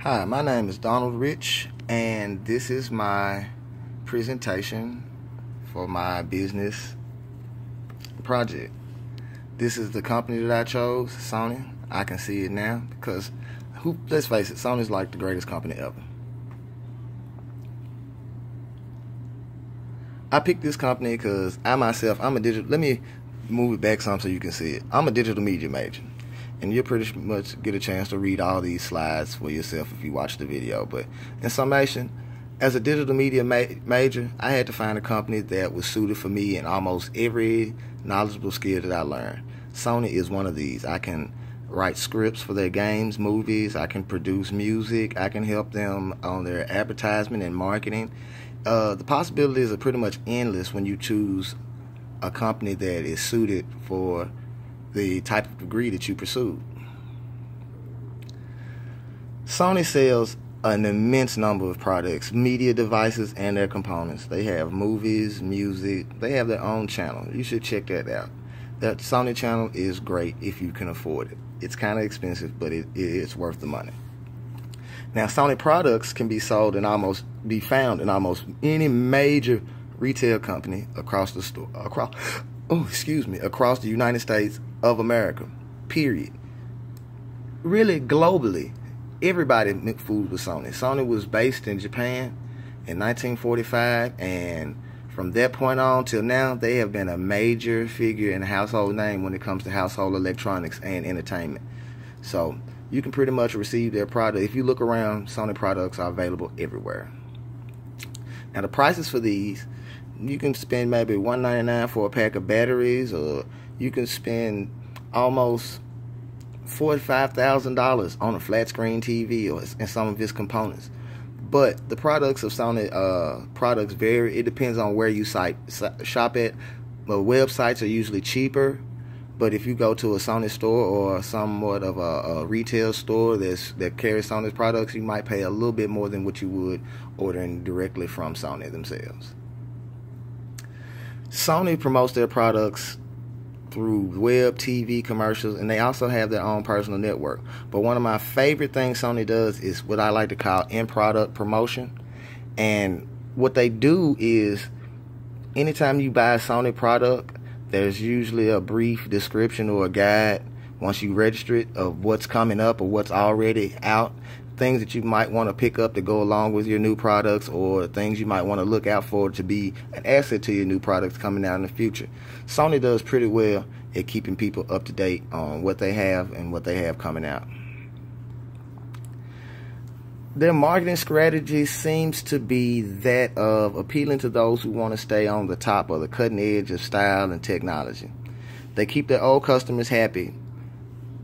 Hi, my name is Donald Rich, and this is my presentation for my business project. This is the company that I chose, Sony. I can see it now because, let's face it, Sony's like the greatest company ever. I picked this company because I'm a digital, let me move it back some so you can see it. I'm a digital media major. And you'll pretty much get a chance to read all these slides for yourself if you watch the video. But in summation, as a digital media major, I had to find a company that was suited for me in almost every knowledgeable skill that I learned. Sony is one of these. I can write scripts for their games, movies. I can produce music. I can help them on their advertisement and marketing. The possibilities are pretty much endless when you choose a company that is suited for the type of degree that you pursue. Sony sells an immense number of products, media devices, and their components. They have movies, music. They have their own channel. You should check that out. That Sony channel is great if you can afford it. It's kind of expensive, but it's worth the money. Now, Sony products can be found in almost any major retail company across the across the United States of America, period. Really, globally, everybody fooled with Sony. Sony was based in Japan in 1945, and from that point on till now, they have been a major figure and household name when it comes to household electronics and entertainment. So you can pretty much receive their product. If you look around, Sony products are available everywhere. Now, the prices for these, you can spend maybe $1.99 for a pack of batteries, or you can spend almost $45,000 on a flat screen TV and some of its components. But the products of Sony products vary. It depends on where you shop at. Well, websites are usually cheaper, but if you go to a Sony store or somewhat of a retail store that carries Sony's products, you might pay a little bit more than what you would ordering directly from Sony themselves. Sony promotes their products through web, TV, commercials, and they also have their own personal network. But one of my favorite things Sony does is what I like to call in-product promotion. And what they do is, anytime you buy a Sony product, there's usually a brief description or a guide once you register it of what's coming up or what's already out. Things that you might want to pick up to go along with your new products, or things you might want to look out for to be an asset to your new products coming out in the future. Sony does pretty well at keeping people up to date on what they have and what they have coming out. Their marketing strategy seems to be that of appealing to those who want to stay on the top of the cutting edge of style and technology. They keep their old customers happy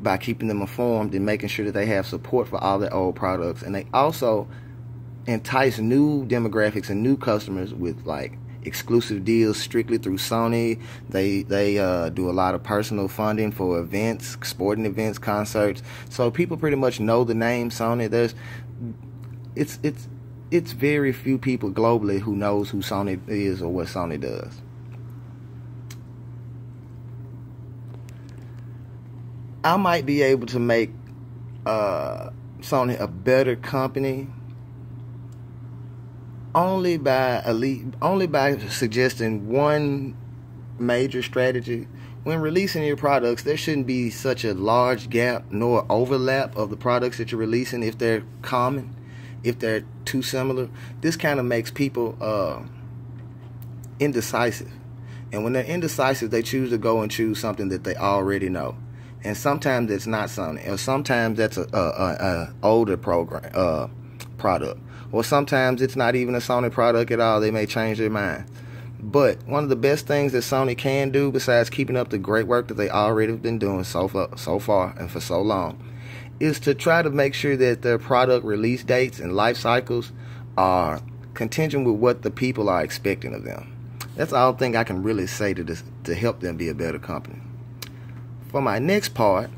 by keeping them informed and making sure that they have support for all their old products. And they also entice new demographics and new customers with like exclusive deals strictly through Sony. They do a lot of personal funding for events, sporting events, concerts. So people pretty much know the name Sony. It's very few people globally who knows who Sony is or what Sony does. I might be able to make Sony a better company only by suggesting one major strategy. When releasing your products, there shouldn't be such a large gap nor overlap of the products that you're releasing if they're common, if they're too similar. This kind of makes people indecisive. And when they're indecisive, they choose to go and choose something that they already know. And sometimes it's not Sony, or sometimes that's a older product, or sometimes it's not even a Sony product at all. They may change their mind. But one of the best things that Sony can do, besides keeping up the great work that they already have been doing so far and for so long, is to try to make sure that their product release dates and life cycles are contingent with what the people are expecting of them. That's all I think I can really say to help them be a better company. For my next part,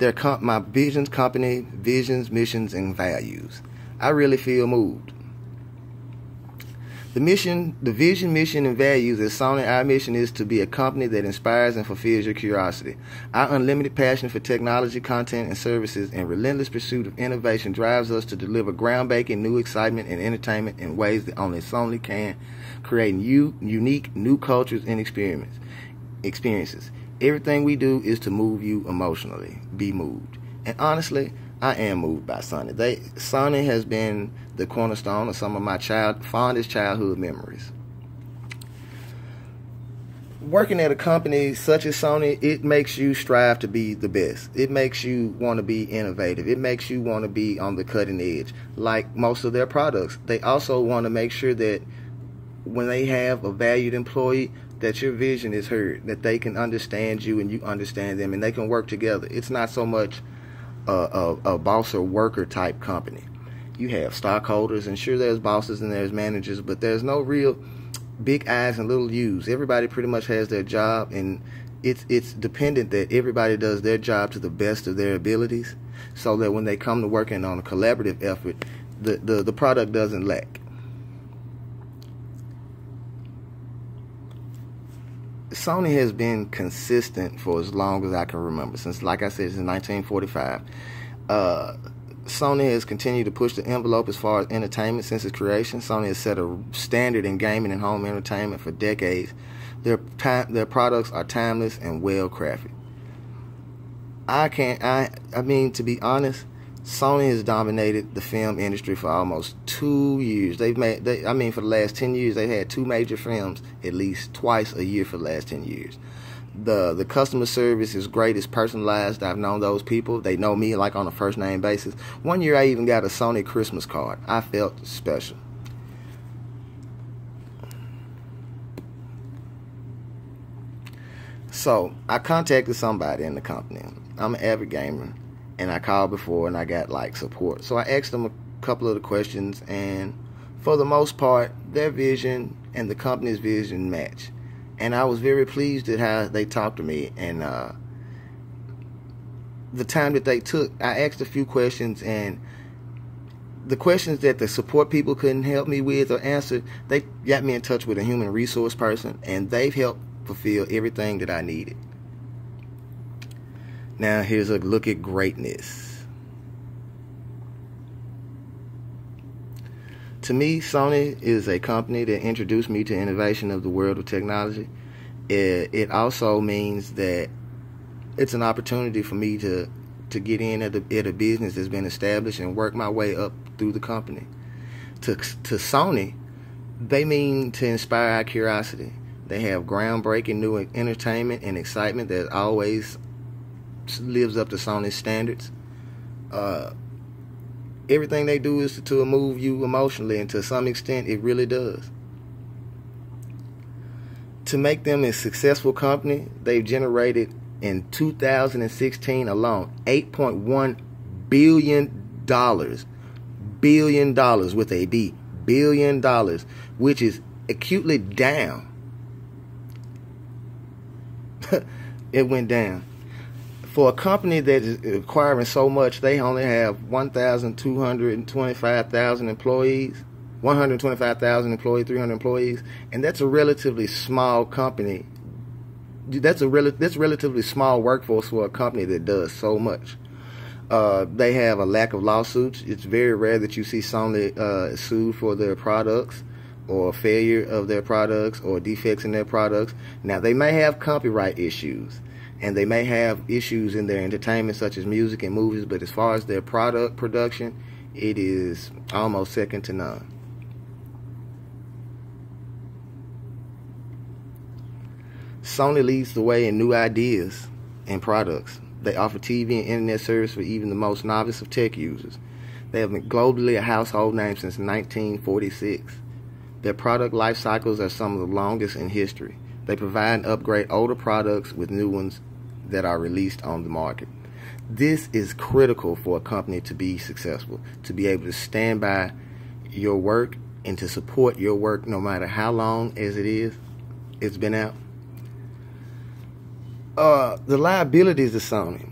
my visions, missions, and values. I really feel moved. The vision, mission, and values at Sony, our mission is to be a company that inspires and fulfills your curiosity. Our unlimited passion for technology, content, and services and relentless pursuit of innovation drives us to deliver groundbreaking new excitement and entertainment in ways that only Sony can, creating unique new cultures and experiences. Everything we do is to move you emotionally. Be moved. And honestly, I am moved by Sony. Sony has been the cornerstone of some of my fondest childhood memories. Working at a company such as Sony, it makes you strive to be the best. It makes you want to be innovative. It makes you want to be on the cutting edge. Like most of their products, they also want to make sure that when they have a valued employee, that your vision is heard, that they can understand you and you understand them, and they can work together. It's not so much a boss or worker type company. You have stockholders, and sure, there's bosses and there's managers, but there's no real big I's and little U's. Everybody pretty much has their job, and it's dependent that everybody does their job to the best of their abilities, so that when they come to working on a collaborative effort, the product doesn't lack. Sony has been consistent for as long as I can remember. Since, like I said, since 1945. Sony has continued to push the envelope as far as entertainment since its creation. Sony has set a standard in gaming and home entertainment for decades. Their products are timeless and well crafted. I mean, to be honest, Sony has dominated the film industry for almost 2 years. For the last 10 years, they've had 2 major films at least twice a year for the last 10 years. The customer service is great. It's personalized. I've known those people. They know me like on a first name basis. One year I even got a Sony Christmas card. I felt special. So I contacted somebody in the company. I'm an avid gamer, and I called before and I got like support. So I asked them a couple of the questions, and for the most part, their vision and the company's vision match. And I was very pleased at how they talked to me, and the time that they took. I asked a few questions, and the questions that the support people couldn't help me with or answer, they got me in touch with a human resource person, and they've helped fulfill everything that I needed. Now here's a look at greatness. To me, Sony is a company that introduced me to innovation of the world of technology. It also means that it's an opportunity for me to get in at a business that's been established and work my way up through the company. To Sony, they mean to inspire our curiosity. They have groundbreaking new entertainment and excitement that always lives up to Sony's standards. Everything they do is to move you emotionally, and to some extent it really does. To make them a successful company, they've generated in 2016 alone $8.1 billion. Billion dollars with a B. Billion dollars, which is acutely down. It went down. For a company that is acquiring so much, they only have 1,225,000 employees, 125,000 employees, 300 employees, and that's a relatively small company. That's relatively small workforce for a company that does so much. They have a lack of lawsuits. It's very rare that you see Sony sued for their products, or failure of their products, or defects in their products. Now, they may have copyright issues, and they may have issues in their entertainment such as music and movies, but as far as their product production, it is almost second to none. Sony leads the way in new ideas and products. They offer TV and internet service for even the most novice of tech users. They have been globally a household name since 1946. Their product life cycles are some of the longest in history. They provide and upgrade older products with new ones that are released on the market. This is critical for a company to be successful, to be able to stand by your work and to support your work no matter how long as it's been out. The liabilities of Sony.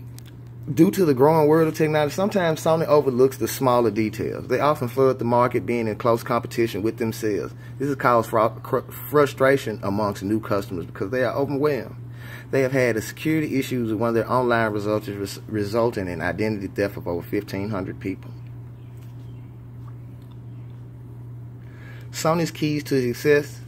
Due to the growing world of technology, sometimes Sony overlooks the smaller details. They often flood the market, being in close competition with themselves. This has caused frustration amongst new customers because they are overwhelmed. They have had security issues with one of their online results, resulting in identity theft of over 1,500 people. Sony's keys to success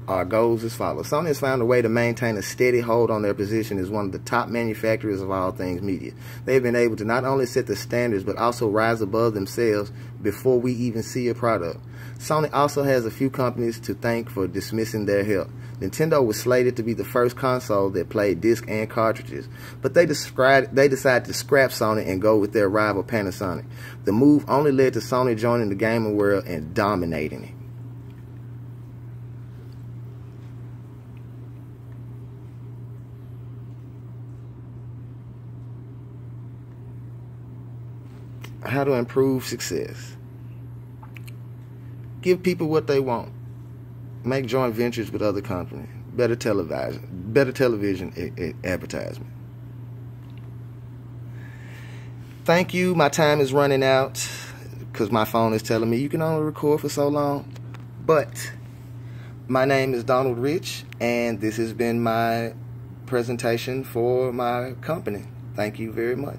are goals as follows. Sony has found a way to maintain a steady hold on their position as one of the top manufacturers of all things media. They have been able to not only set the standards, but also rise above themselves before we even see a product. Sony also has a few companies to thank for dismissing their help. Nintendo was slated to be the first console that played disc and cartridges, but they decided to scrap Sony and go with their rival Panasonic. The move only led to Sony joining the gaming world and dominating it. How to improve success. Give people what they want. Make joint ventures with other companies. Better television advertisement. Thank you. My time is running out because my phone is telling me you can only record for so long. But my name is Donald Rich, and this has been my presentation for my company. Thank you very much.